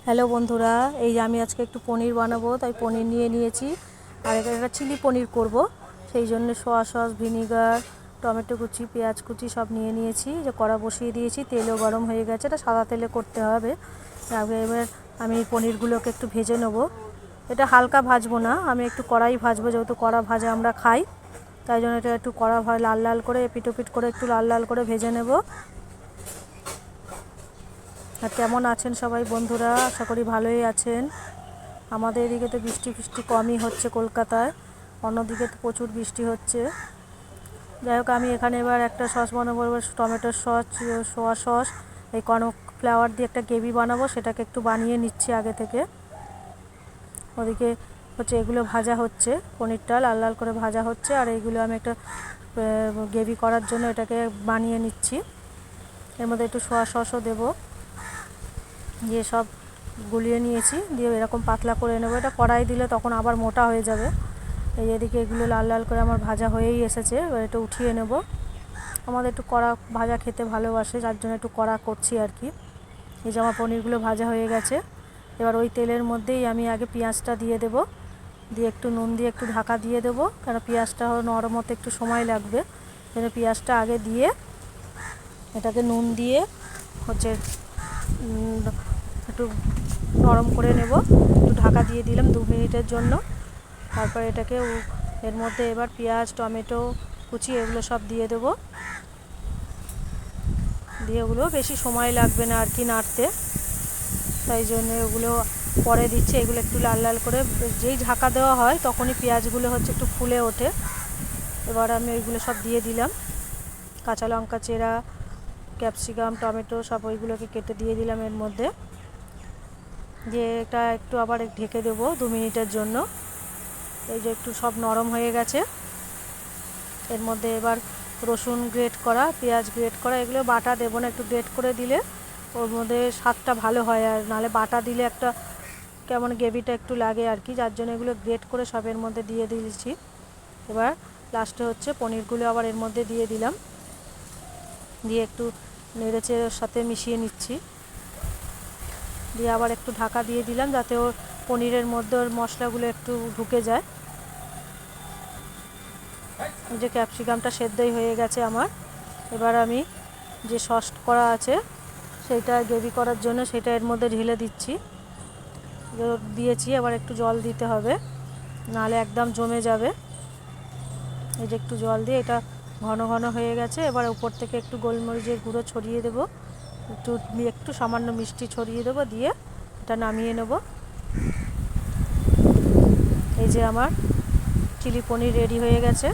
Hello বন্ধুরা, এই যে আমি আজকে একটু পনির বানাবো, তাই পনির নিয়ে নিয়েছি। আর এটা চিলি পনির করব, সেই জন্য সোয়া সস, ভিনিগার, টমেটো কুচি, পেঁয়াজ কুচি সব নিয়ে নিয়েছি। যে কড়া বসিয়ে দিয়েছি, তেলও গরম হয়ে গেছে। এটা সাদা তেলে করতে হবে। এবার আমি পনিরগুলোকে একটু ভেজে নেব। এটা হালকা ভাজবো না, আমি একটু কড়াই ভাজবো, যেহেতু কড়া ভাজা আমরা খাই, তাই জন্য এটা একটু কড়া লাল লাল করে এপিট ওপিট করে একটু লাল লাল করে ভেজে নেব। আর কেমন আছেন সবাই বন্ধুরা? আশা করি ভালোই আছেন। আমাদের এদিকে তো বৃষ্টি ফিষ্টি কমই হচ্ছে কলকাতায়, অন্যদিকে তো প্রচুর বৃষ্টি হচ্ছে। যাই হোক, আমি এখানে এবার একটা সস বানাবো, টমেটোর সস, সোয়া সস, এই কর্নফ্লাওয়ার দিয়ে একটা গ্রেভি বানাবো। সেটাকে একটু বানিয়ে নিচ্ছি আগে থেকে। ওদিকে হচ্ছে এগুলো ভাজা হচ্ছে, পনিরটা লাল লাল করে ভাজা হচ্ছে। আর এইগুলো আমি একটা গ্রেভি করার জন্য এটাকে বানিয়ে নিচ্ছি। এর মধ্যে একটু সোয়া সসও দেবো, দিয়ে সব গুলিয়ে নিয়েছি, দিয়ে এরকম পাতলা করে নেবো। এটা কড়াই দিলে তখন আবার মোটা হয়ে যাবে। এই এদিকে এগুলো লাল লাল করে আমার ভাজা হয়েই এসেছে, এবার এটা উঠিয়ে নেব। আমাদের একটু কড়া ভাজা খেতে ভালোবাসে, যার জন্য একটু কড়া করছি আর কি। এই যে আমার পনিরগুলো ভাজা হয়ে গেছে। এবার ওই তেলের মধ্যেই আমি আগে পেঁয়াজটা দিয়ে দেব, দিয়ে একটু নুন দিয়ে একটু ঢাকা দিয়ে দেবো, কারণ পেঁয়াজটা নরম হতে একটু সময় লাগবে। সেজন্য পেঁয়াজটা আগে দিয়ে এটাকে নুন দিয়ে হচ্ছে একটু নরম করে নেব। একটু ঢাকা দিয়ে দিলাম 2 মিনিটের জন্য। তারপর এটাকে এর মধ্যে এবার পেঁয়াজ, টমেটো কুচি এগুলো সব দিয়ে দেবো। দিয়ে ওগুলো বেশি সময় লাগবে না আর কি নাড়তে, তাই জন্য ওগুলো পরে দিচ্ছে। এগুলো একটু লাল লাল করে, যেই ঢাকা দেওয়া হয় তখনই পেঁয়াজগুলো হচ্ছে একটু ফুলে ওঠে। এবার আমি ওইগুলো সব দিয়ে দিলাম, কাঁচা লঙ্কা চেরা, ক্যাপসিকাম, টমেটো সব ওইগুলোকে কেটে দিয়ে দিলাম এর মধ্যে। দিয়ে এটা একটু আবার ঢেকে দেবো 2 মিনিটের জন্য। এই যে একটু সব নরম হয়ে গেছে। এর মধ্যে এবার রসুন গ্রেট করা, পেঁয়াজ গ্রেট করা, এগুলো বাটা দেবো না, একটু গ্রেট করে দিলে ওর মধ্যে স্বাদটা ভালো হয়। আর নাহলে বাটা দিলে একটা কেমন গ্রেভিটা একটু লাগে আর কি, যার জন্য এগুলো গ্রেট করে সবের মধ্যে দিয়ে দিয়েছি। এবার লাস্টে হচ্ছে পনিরগুলো আবার এর মধ্যে দিয়ে দিলাম, দিয়ে একটু নেড়েচেড়ে ওর সাথে মিশিয়ে নিচ্ছি। দিয়ে আবার একটু ঢাকা দিয়ে দিলাম, যাতে ওর পনিরের মধ্যে ওর মশলাগুলো একটু ঢুকে যায়। যে ক্যাপসিকামটা সেদ্ধই হয়ে গেছে আমার। এবার আমি যে সস করা আছে সেইটা গ্রেভি করার জন্য সেটা এর মধ্যে ঢেলে দিচ্ছি, দিয়েছি। আবার একটু জল দিতে হবে, নাহলে একদম জমে যাবে। এই যে একটু জল দিয়ে এটা ঘন ঘন হয়ে গেছে। এবার উপর থেকে একটু গোলমরিচের গুঁড়ো ছড়িয়ে দেবো, একটু সামান্য মিষ্টি ছড়িয়ে দেবো, দিয়ে এটা নামিয়ে নেব। এই যে আমার চিলি পনির রেডি হয়ে গেছে।